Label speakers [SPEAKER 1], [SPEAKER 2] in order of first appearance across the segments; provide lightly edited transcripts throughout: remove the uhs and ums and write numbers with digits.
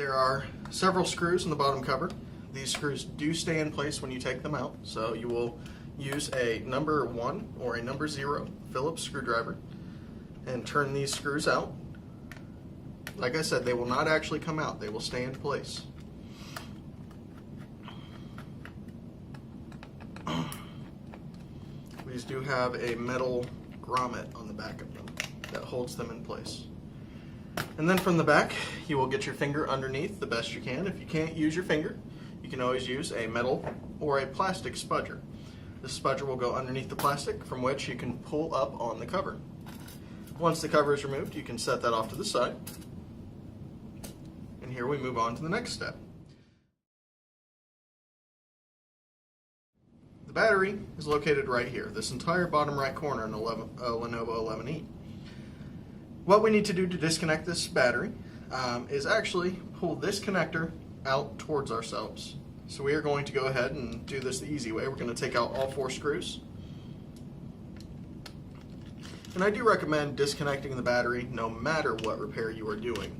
[SPEAKER 1] There are several screws in the bottom cover. These screws do stay in place when you take them out, so you will use a number 1 or a number 0 Phillips screwdriver and turn these screws out. Like I said, they will not actually come out, they will stay in place. These do have a metal grommet on the back of them that holds them in place. And then from the back, you will get your finger underneath the best you can. If you can't use your finger, you can always use a metal or a plastic spudger. This spudger will go underneath the plastic, from which you can pull up on the cover. Once the cover is removed, you can set that off to the side. And here we move on to the next step. The battery is located right here, this entire bottom right corner in the Lenovo 11E. What we need to do to disconnect this battery is actually pull this connector out towards ourselves. So we are going to go ahead and do this the easy way. We're going to take out all 4 screws. And I do recommend disconnecting the battery no matter what repair you are doing.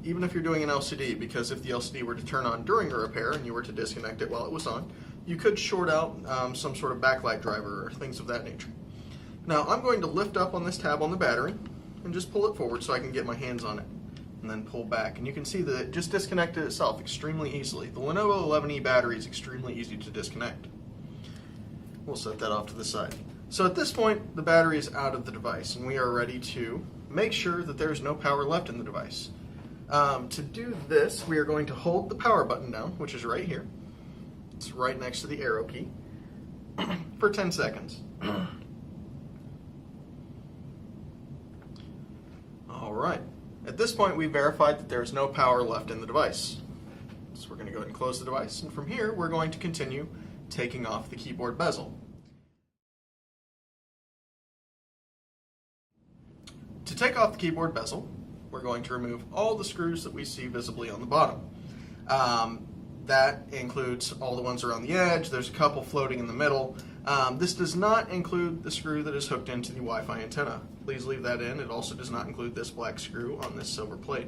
[SPEAKER 1] Even if you're doing an LCD, because if the LCD were to turn on during a repair and you were to disconnect it while it was on, you could short out some sort of backlight driver or things of that nature. Now I'm going to lift up on this tab on the battery and just pull it forward so I can get my hands on it, and then pull back. And you can see that it just disconnected itself extremely easily. The Lenovo 11E battery is extremely easy to disconnect. We'll set that off to the side. So at this point, the battery is out of the device, and we are ready to make sure that there is no power left in the device. To do this, we are going to hold the power button down, which is right here. It's right next to the arrow key, for 10 seconds. Alright, at this point we've verified that there is no power left in the device. So we're going to go ahead and close the device, and from here we're going to continue taking off the keyboard bezel. To take off the keyboard bezel, we're going to remove all the screws that we see visibly on the bottom. That includes all the ones around the edge. There's a couple floating in the middle. This does not include the screw that is hooked into the Wi-Fi antenna. Please leave that in. It also does not include this black screw on this silver plate.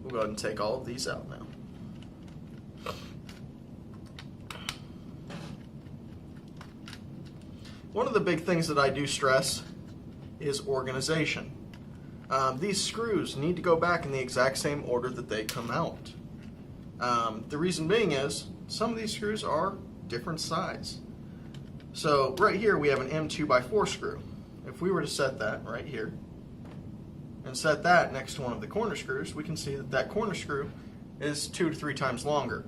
[SPEAKER 1] We'll go ahead and take all of these out now. One of the big things that I do stress is organization. These screws need to go back in the exact same order that they come out. The reason being is some of these screws are different size. So right here we have an M2x4 screw. If we were to set that right here and set that next to one of the corner screws, we can see that that corner screw is 2 to 3 times longer.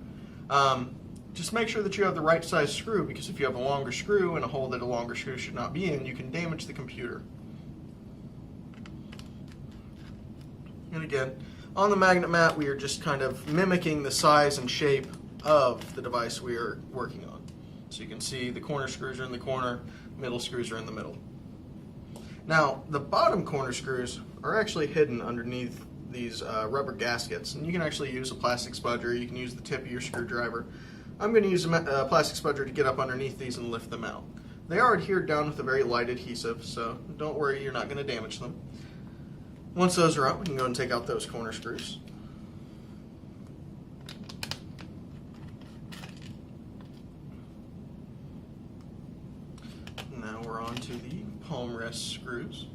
[SPEAKER 1] Just make sure that you have the right size screw, because if you have a longer screw in a hole that a longer screw should not be in, you can damage the computer. And again, on the magnet mat, we are just kind of mimicking the size and shape of the device we are working on. So you can see the corner screws are in the corner, middle screws are in the middle. Now, the bottom corner screws are actually hidden underneath these rubber gaskets, and you can actually use a plastic spudger. You can use the tip of your screwdriver. I'm going to use a plastic spudger to get up underneath these and lift them out. They are adhered down with a very light adhesive, so don't worry, you're not going to damage them. Once those are out, we can go and take out those corner screws. Now we're on to the palm rest screws.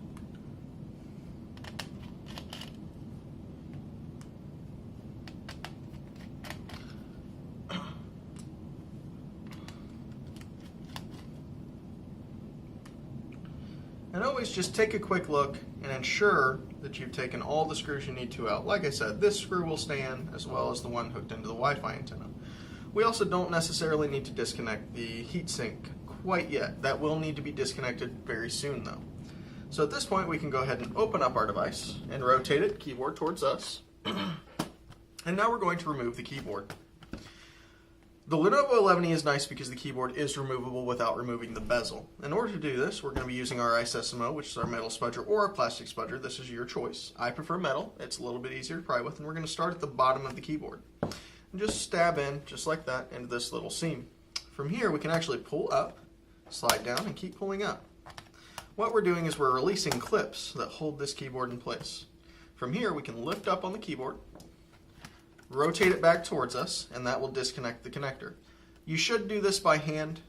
[SPEAKER 1] And always just take a quick look and ensure that you've taken all the screws you need to out. Like I said, this screw will stay in, as well as the one hooked into the Wi-Fi antenna. We also don't necessarily need to disconnect the heatsink quite yet. That will need to be disconnected very soon though. So at this point we can go ahead and open up our device and rotate it, keyboard towards us. And now we're going to remove the keyboard. The Lenovo 11E is nice because the keyboard is removable without removing the bezel. In order to do this, we're going to be using our ISSMO, which is our metal spudger, or our plastic spudger. This is your choice. I prefer metal. It's a little bit easier to pry with, and we're going to start at the bottom of the keyboard. And just stab in, just like that, into this little seam. From here, we can actually pull up, slide down, and keep pulling up. What we're doing is we're releasing clips that hold this keyboard in place. From here, we can lift up on the keyboard, rotate it back towards us, and that will disconnect the connector. You should do this by hand.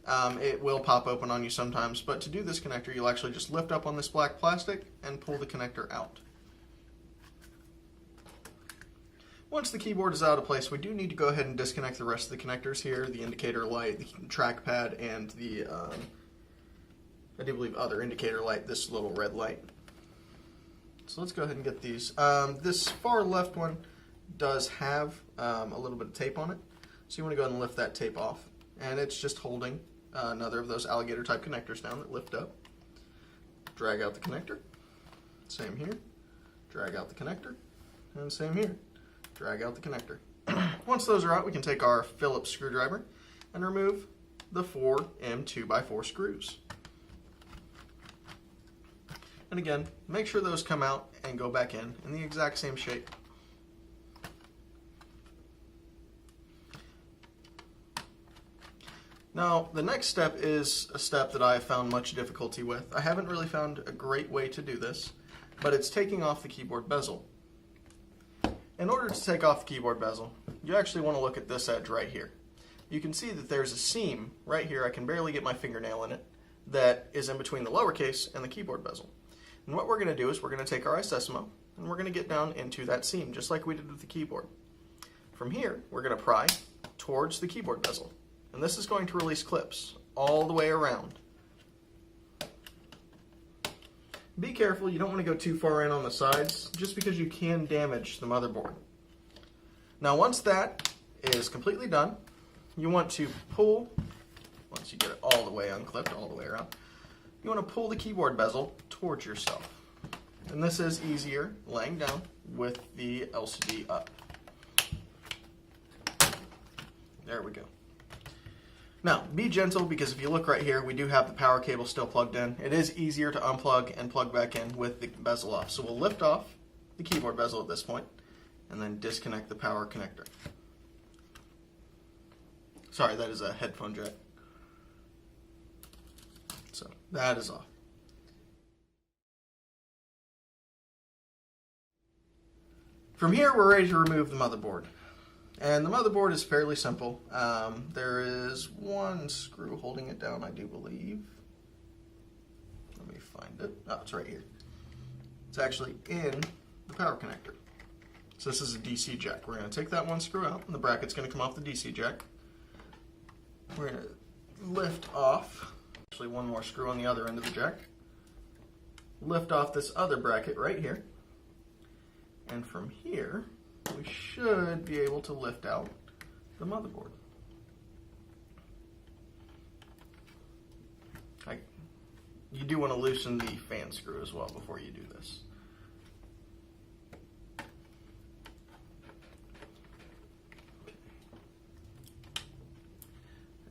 [SPEAKER 1] It will pop open on you sometimes, but to do this connector, you'll actually just lift up on this black plastic and pull the connector out. Once the keyboard is out of place, we do need to go ahead and disconnect the rest of the connectors here, the indicator light, the trackpad, and the, I do believe, other indicator light, this little red light. So let's go ahead and get these. This far left one does have a little bit of tape on it, so you want to go ahead and lift that tape off. And it's just holding another of those alligator type connectors down that lift up. Drag out the connector. Same here. Drag out the connector. And same here. Drag out the connector. Once those are out, we can take our Phillips screwdriver and remove the 4 M2x4 screws. And again, make sure those come out and go back in the exact same shape. Now, the next step is a step that I have found much difficulty with. I haven't really found a great way to do this, but it's taking off the keyboard bezel. In order to take off the keyboard bezel, you actually want to look at this edge right here. You can see that there's a seam right here, I can barely get my fingernail in it, that is in between the lowercase and the keyboard bezel. And what we're going to do is we're going to take our isosimo and we're going to get down into that seam, just like we did with the keyboard. From here, we're going to pry towards the keyboard bezel. And this is going to release clips all the way around. Be careful, you don't want to go too far in on the sides, just because you can damage the motherboard. Now once that is completely done, you want to pull, once you get it all the way unclipped, all the way around, you want to pull the keyboard bezel towards yourself. And this is easier laying down with the LCD up. There we go. Now, be gentle, because if you look right here, we do have the power cable still plugged in. It is easier to unplug and plug back in with the bezel off. So we'll lift off the keyboard bezel at this point, and then disconnect the power connector. Sorry, that is a headphone jack. So that is off. From here, we're ready to remove the motherboard. And the motherboard is fairly simple. There is one screw holding it down, I do believe. Let me find it. Oh, it's right here. It's actually in the power connector. So this is a DC jack. We're going to take that one screw out, and the bracket's going to come off the DC jack. We're going to lift off, actually one more screw on the other end of the jack. Lift off this other bracket right here. And from here, we should be able to lift out the motherboard. You do want to loosen the fan screw as well before you do this.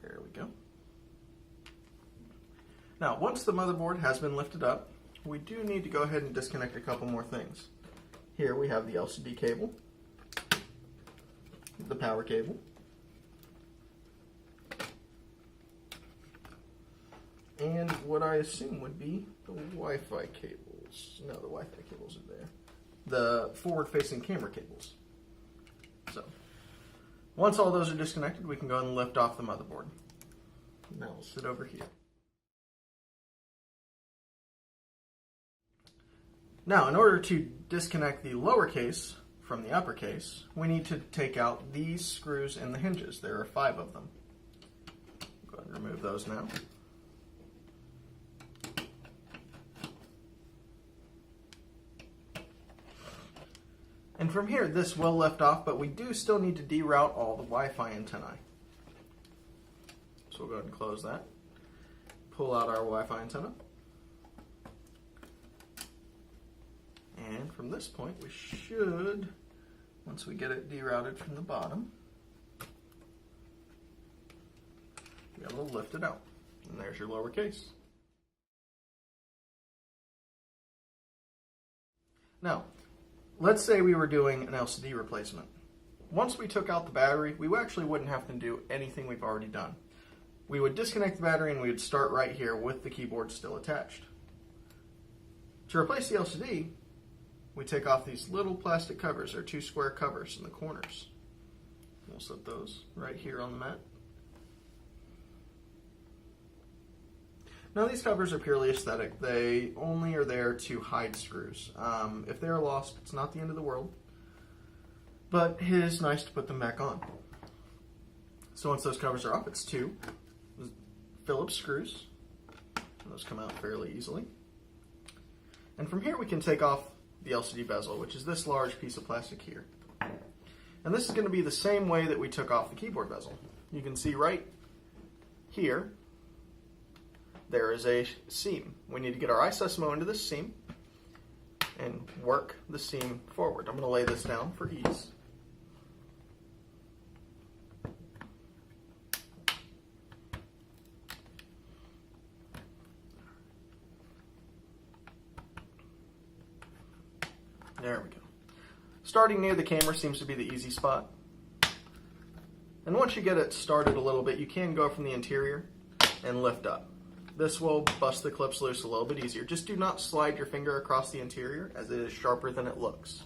[SPEAKER 1] There we go. Now, once the motherboard has been lifted up, we do need to go ahead and disconnect a couple more things. Here we have the LCD cable, the power cable, and what I assume would be the Wi-Fi cables. No, the Wi-Fi cables are there. The forward-facing camera cables. So, once all those are disconnected, we can go ahead and lift off the motherboard. Now we'll sit over here. Now, in order to disconnect the lowercase from the uppercase, we need to take out these screws in the hinges. There are 5 of them. Go ahead and remove those now. And from here, this will lift off, but we do still need to deroute all the Wi-Fi antennae. So we'll go ahead and close that. Pull out our Wi-Fi antenna. And from this point, we should, once we get it derouted from the bottom, be able to lift it out. And there's your lower case. Now, let's say we were doing an LCD replacement. Once we took out the battery, we actually wouldn't have to do anything we've already done. We would disconnect the battery and we would start right here with the keyboard still attached. To replace the LCD, we take off these little plastic covers, or 2 square covers in the corners. We'll set those right here on the mat. Now these covers are purely aesthetic. They only are there to hide screws. If they're lost, it's not the end of the world, but it is nice to put them back on. So once those covers are up, it's 2 Phillips screws. Those come out fairly easily. And from here we can take off the LCD bezel, which is this large piece of plastic here. And this is going to be the same way that we took off the keyboard bezel. You can see right here, there is a seam. We need to get our iSesamo into this seam and work the seam forward. I'm going to lay this down for ease. There we go. Starting near the camera seems to be the easy spot. And once you get it started a little bit, you can go from the interior and lift up. This will bust the clips loose a little bit easier. Just do not slide your finger across the interior, as it is sharper than it looks.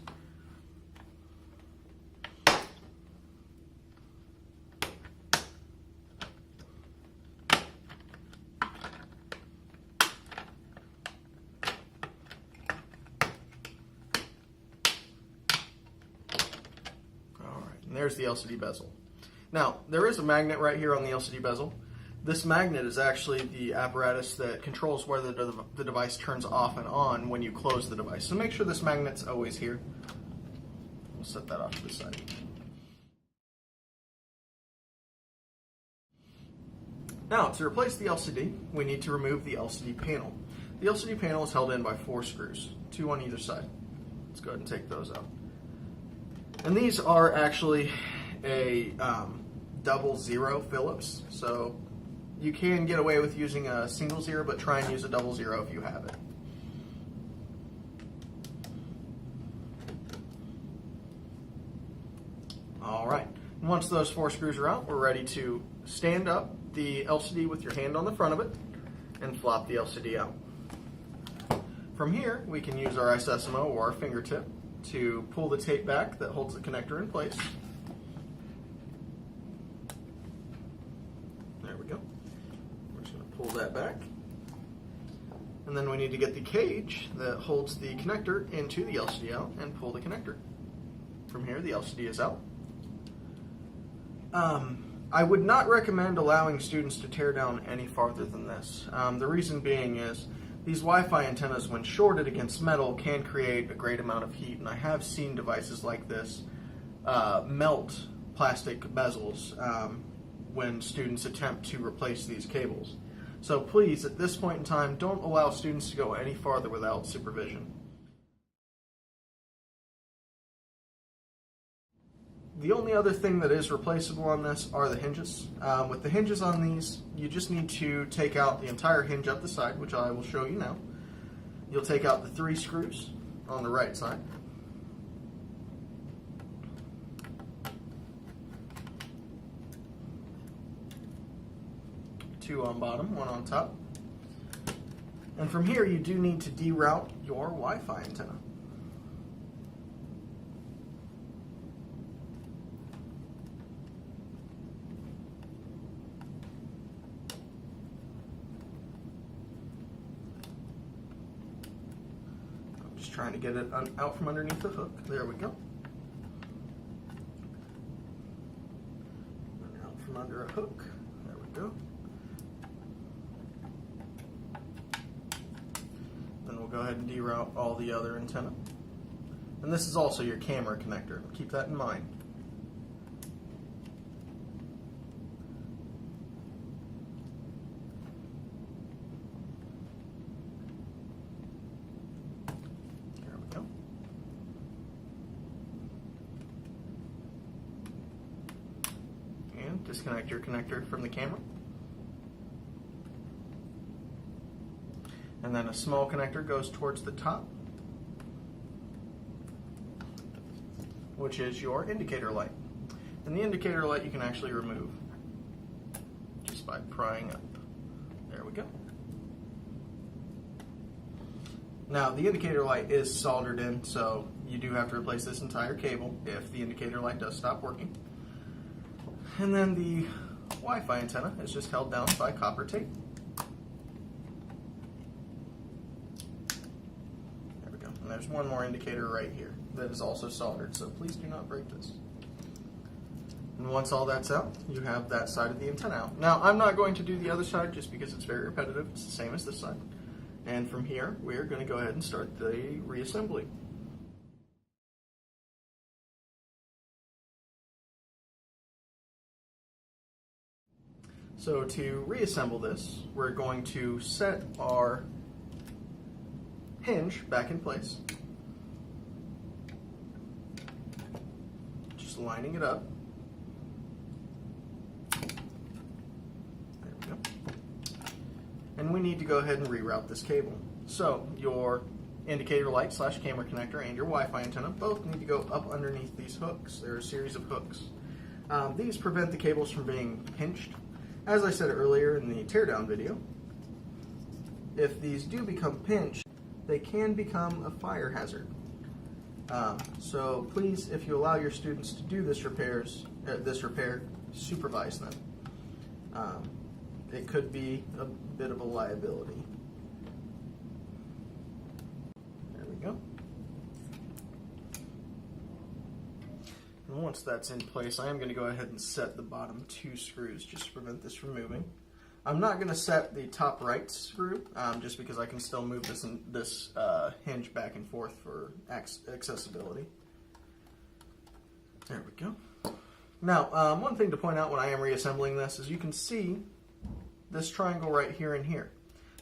[SPEAKER 1] There's the LCD bezel. Now, there is a magnet right here on the LCD bezel. This magnet is actually the apparatus that controls whether the device turns off and on when you close the device. So make sure this magnet's always here. We'll set that off to the side. Now, to replace the LCD, we need to remove the LCD panel. The LCD panel is held in by 4 screws, 2 on either side. Let's go ahead and take those out. And these are actually a 00 Phillips, so you can get away with using a single 0, but try and use a 00 if you have it. All right, and once those 4 screws are out, we're ready to stand up the LCD with your hand on the front of it and flop the LCD out. From here, we can use our iSesamo or our fingertip to pull the tape back that holds the connector in place. There we go. We're just going to pull that back. And then we need to get the cage that holds the connector into the LCD out and pull the connector. From here, the LCD is out. I would not recommend allowing students to tear down any farther than this. The reason being is these Wi-Fi antennas, when shorted against metal, can create a great amount of heat, and I have seen devices like this melt plastic bezels when students attempt to replace these cables. So please, at this point in time, don't allow students to go any farther without supervision. The only other thing that is replaceable on this are the hinges. With the hinges on these, you just need to take out the entire hinge up the side, which I will show you now. You'll take out the 3 screws on the right side. Two on bottom, 1 on top. And from here, you do need to deroute your Wi-Fi antenna. Trying to get it out from underneath the hook. There we go. And out from under a hook. There we go. Then we'll go ahead and deroute all the other antenna. And this is also your camera connector. Keep that in mind. Disconnect your connector from the camera. And then a small connector goes towards the top, which is your indicator light. And the indicator light you can actually remove just by prying up. There we go. Now the indicator light is soldered in, so you do have to replace this entire cable if the indicator light does stop working. And then the Wi-Fi antenna is just held down by copper tape. There we go. And there's one more indicator right here that is also soldered, so please do not break this. And once all that's out, you have that side of the antenna out. Now, I'm not going to do the other side just because it's very repetitive. It's the same as this side. And from here, we're going to go ahead and start the reassembly. So to reassemble this, we're going to set our hinge back in place. Just lining it up. There we go. And we need to go ahead and reroute this cable. So your indicator light / camera connector and your Wi-Fi antenna both need to go up underneath these hooks. There are a series of hooks. These prevent the cables from being pinched. As I said earlier in the teardown video, if these do become pinched, they can become a fire hazard. So please, if you allow your students to do this repair, supervise them. It could be a bit of a liability. There we go. And once that's in place, I am going to go ahead and set the bottom 2 screws just to prevent this from moving. I'm not going to set the top right screw just because I can still move this hinge back and forth for accessibility. There we go. Now, one thing to point out when I am reassembling this is you can see this triangle right here and here.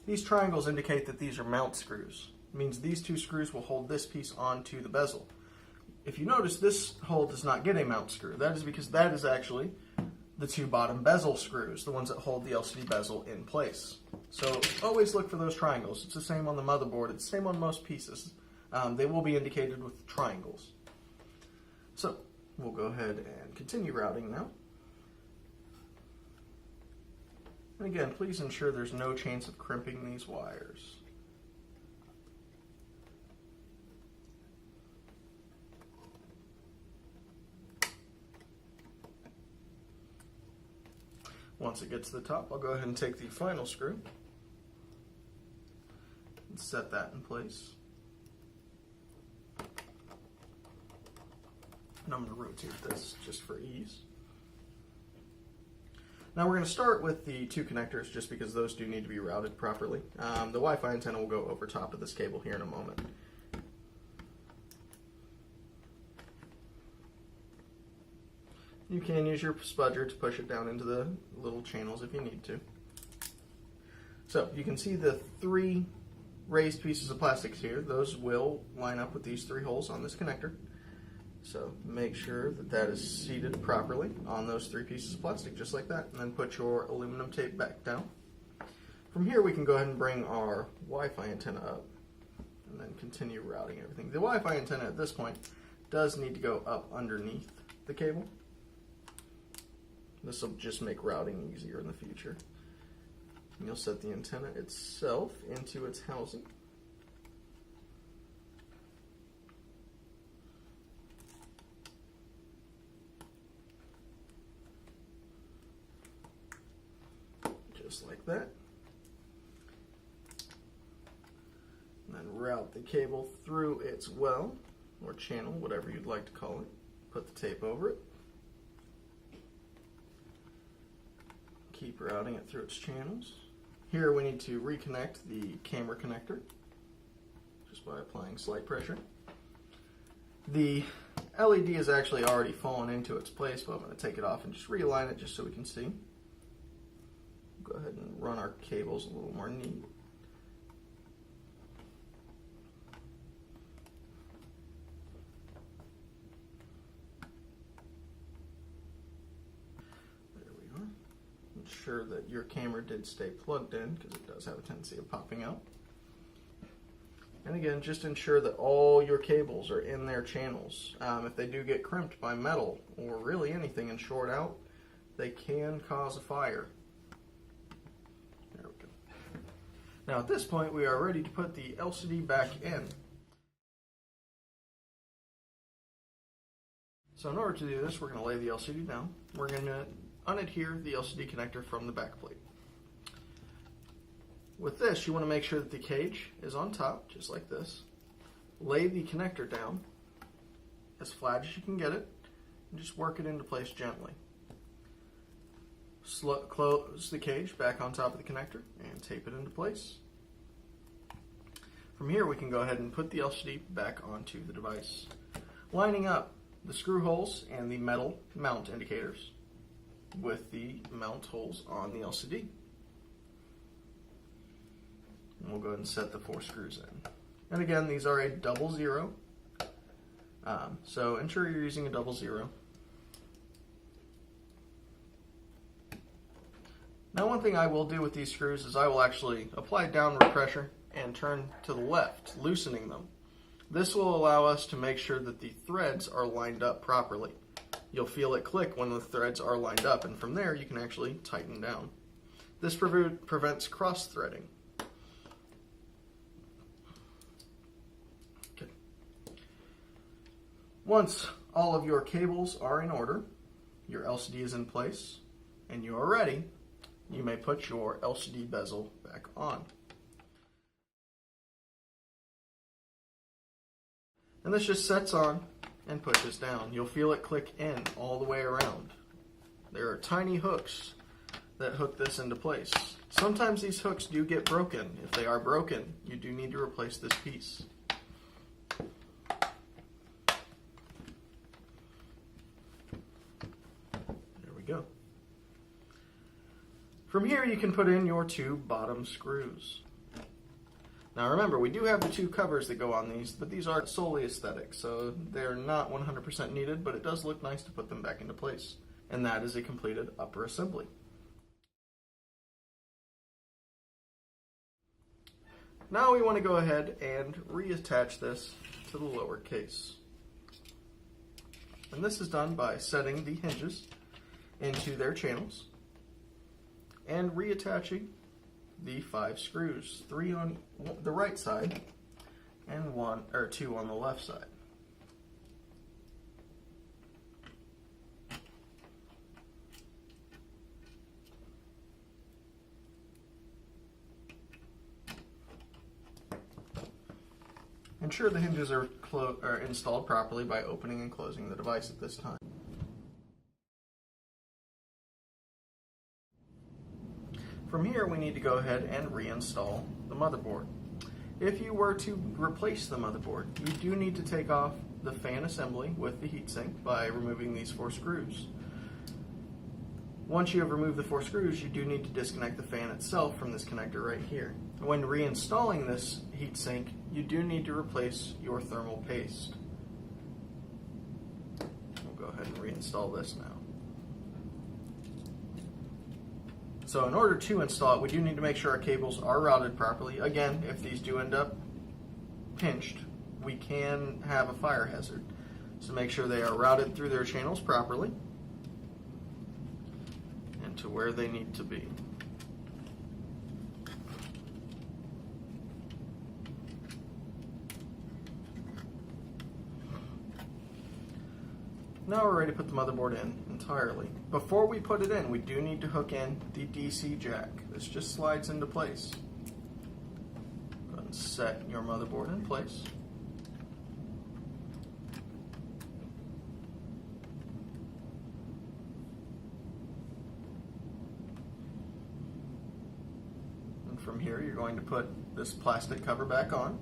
[SPEAKER 1] These triangles indicate that these are mount screws. It means these 2 screws will hold this piece onto the bezel. If you notice, this hole does not get a mount screw. That is because that is actually the 2 bottom bezel screws, the ones that hold the LCD bezel in place. So always look for those triangles. It's the same on the motherboard. It's the same on most pieces. They will be indicated with triangles. So we'll go ahead and continue routing now. And again, please ensure there's no chance of crimping these wires. Once it gets to the top, I'll go ahead and take the final screw and set that in place. And I'm going to rotate this just for ease. Now we're going to start with the 2 connectors just because those do need to be routed properly. The Wi-Fi antenna will go over top of this cable here in a moment. You can use your spudger to push it down into the little channels if you need to. So you can see the 3 raised pieces of plastic here. Those will line up with these 3 holes on this connector. So make sure that that is seated properly on those 3 pieces of plastic, just like that. And then put your aluminum tape back down. From here we can go ahead and bring our Wi-Fi antenna up and then continue routing everything. The Wi-Fi antenna at this point does need to go up underneath the cable. This will just make routing easier in the future. And you'll set the antenna itself into its housing. Just like that. And then route the cable through its well, or channel, whatever you'd like to call it. Put the tape over it. Keep routing it through its channels. Here we need to reconnect the camera connector just by applying slight pressure. The LED is actually already fallen into its place, but I'm going to take it off and just realign it just so we can see. Go ahead and run our cables a little more neat. Ensure that your camera did stay plugged in because it does have a tendency of popping out. And again, just ensure that all your cables are in their channels. If they do get crimped by metal or really anything and short out, they can cause a fire. There we go. Now at this point we are ready to put the LCD back in. So in order to do this, we're going to lay the LCD down. We're going to unadhere the LCD connector from the back plate. With this, you want to make sure that the cage is on top, just like this. Lay the connector down as flat as you can get it, and just work it into place gently. Close the cage back on top of the connector and tape it into place. From here, we can go ahead and put the LCD back onto the device, lining up the screw holes and the metal mount indicators with the mount holes on the LCD. And we'll go ahead and set the 4 screws in. And again, these are a 00, so ensure you're using a 00. Now, one thing I will do with these screws is I will actually apply downward pressure and turn to the left, loosening them. This will allow us to make sure that the threads are lined up properly. You'll feel it click when the threads are lined up, and from there you can actually tighten down. This prevents cross-threading. Okay. Once all of your cables are in order, your LCD is in place, and you are ready, you may put your LCD bezel back on. And this just sets on and pushes down. You'll feel it click in all the way around. There are tiny hooks that hook this into place. Sometimes these hooks do get broken. If they are broken, you do need to replace this piece. There we go. From here, you can put in your 2 bottom screws. Now remember, we do have the 2 covers that go on these, but these are solely aesthetic, so they're not 100% needed, but it does look nice to put them back into place. And that is a completed upper assembly. Now we want to go ahead and reattach this to the lower case. And this is done by setting the hinges into their channels and reattaching the 5 screws, 3 on the right side and 2 on the left side. Ensure the hinges are installed properly by opening and closing the device at this time. From here, we need to go ahead and reinstall the motherboard. If you were to replace the motherboard, you do need to take off the fan assembly with the heatsink by removing these 4 screws. Once you have removed the 4 screws, you do need to disconnect the fan itself from this connector right here. When reinstalling this heatsink, you do need to replace your thermal paste. We'll go ahead and reinstall this now. So in order to install it, we do need to make sure our cables are routed properly. Again, if these do end up pinched, we can have a fire hazard. So make sure they are routed through their channels properly and to where they need to be. Now we're ready to put the motherboard in entirely. Before we put it in, we do need to hook in the DC jack. This just slides into place. Go ahead and set your motherboard in place. And from here, you're going to put this plastic cover back on.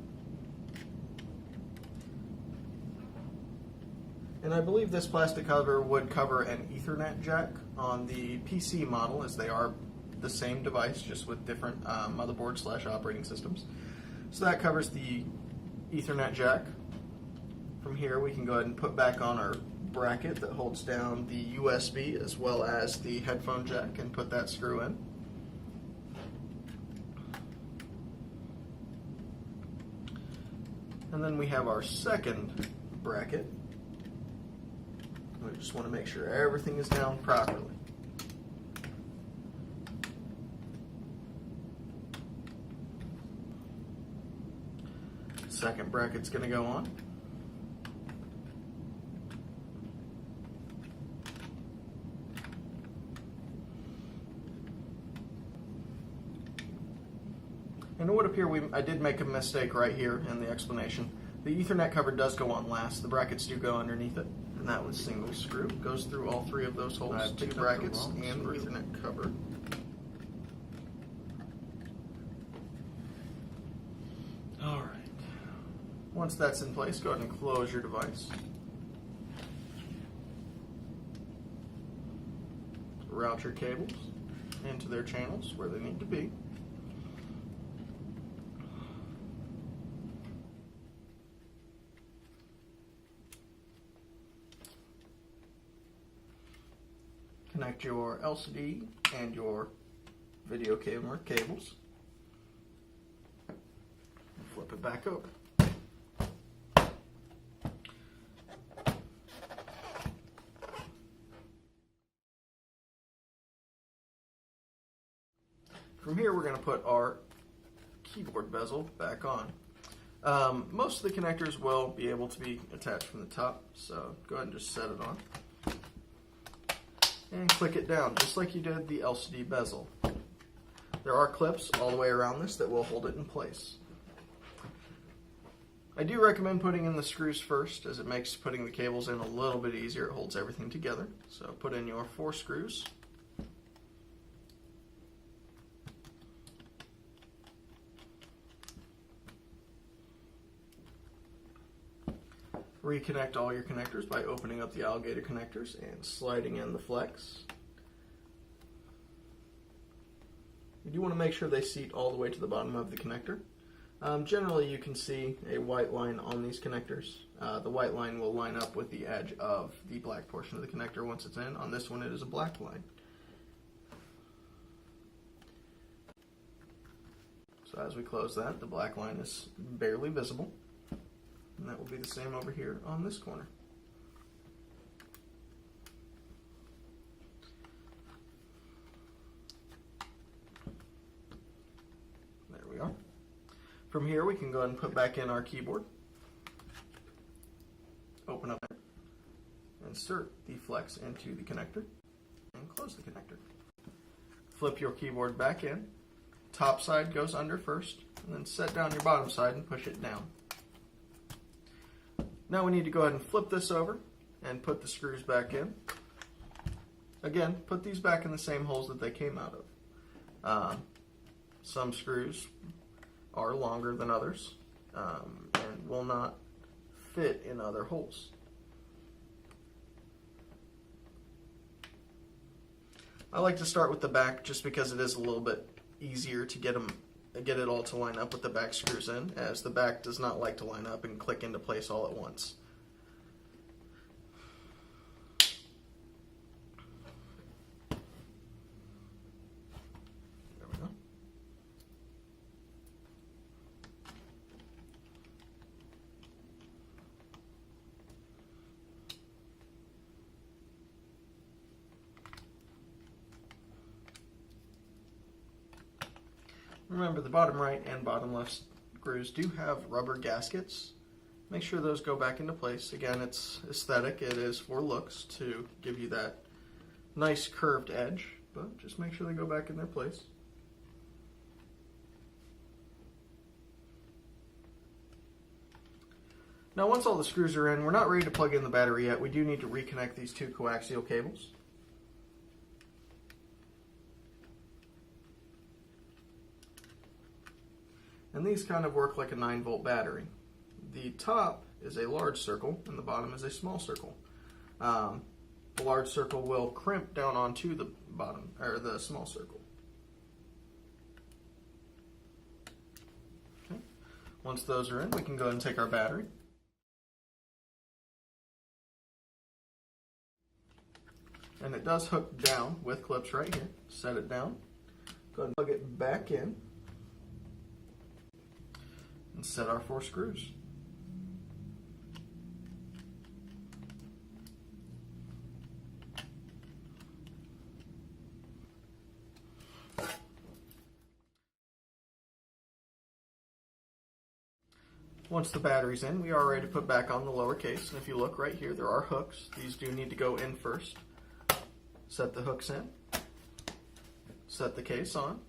[SPEAKER 1] And I believe this plastic cover would cover an Ethernet jack on the PC model, as they are the same device, just with different motherboard/operating systems. So that covers the Ethernet jack. From here, we can go ahead and put back on our bracket that holds down the USB as well as the headphone jack and put that screw in. And then we have our second bracket. We just want to make sure everything is down properly. Second bracket's going to go on. would appear I did make a mistake right here in the explanation. The Ethernet cover does go on last. The brackets do go underneath it, and that was single screw. Goes through all three of those holes, two brackets and the Ethernet cover. All right. Once that's in place, go ahead and close your device. Route your cables into their channels where they need to be. Connect your LCD and your video camera cables. Flip it back over. From here, we're going to put our keyboard bezel back on. Most of the connectors will be able to be attached from the top, so go ahead and just set it on. And click it down, just like you did the LCD bezel. There are clips all the way around this that will hold it in place. I do recommend putting in the screws first, as it makes putting the cables in a little bit easier. It holds everything together. So put in your 4 screws. Reconnect all your connectors by opening up the alligator connectors and sliding in the flex. You do want to make sure they seat all the way to the bottom of the connector. Generally, you can see a white line on these connectors. The white line will line up with the edge of the black portion of the connector once it's in. On this one, it is a black line. So as we close that, the black line is barely visible. And that will be the same over here on this corner. There we are. From here, we can go ahead and put back in our keyboard. Open up, insert the flex into the connector, and close the connector. Flip your keyboard back in. Top side goes under first, and then set down your bottom side and push it down. Now we need to go ahead and flip this over and put the screws back in. Again, put these back in the same holes that they came out of. Some screws are longer than others and will not fit in other holes. I like to start with the back just because it is a little bit easier to get it all to line up with the back screws in, as the back does not like to line up and click into place all at once. There we go. Remember, the bottom right and bottom left screws do have rubber gaskets. Make sure those go back into place. Again, it's aesthetic. It is for looks to give you that nice curved edge, but just make sure they go back in their place. Now, once all the screws are in, we're not ready to plug in the battery yet. We do need to reconnect these 2 coaxial cables. And these kind of work like a 9-volt battery. The top is a large circle and the bottom is a small circle. The large circle will crimp down onto the bottom, or the small circle. Okay. Once those are in, we can go ahead and take our battery. And it does hook down with clips right here. Set it down. Go ahead and plug it back in. And set our 4 screws. Once the battery's in, we are ready to put back on the lower case. And if you look right here, there are hooks. These do need to go in first. Set the hooks in. Set the case on.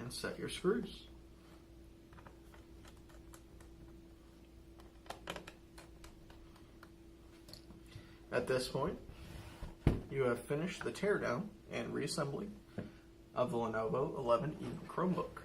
[SPEAKER 1] and set your screws. At this point, you have finished the teardown and reassembly of the Lenovo 11E Chromebook.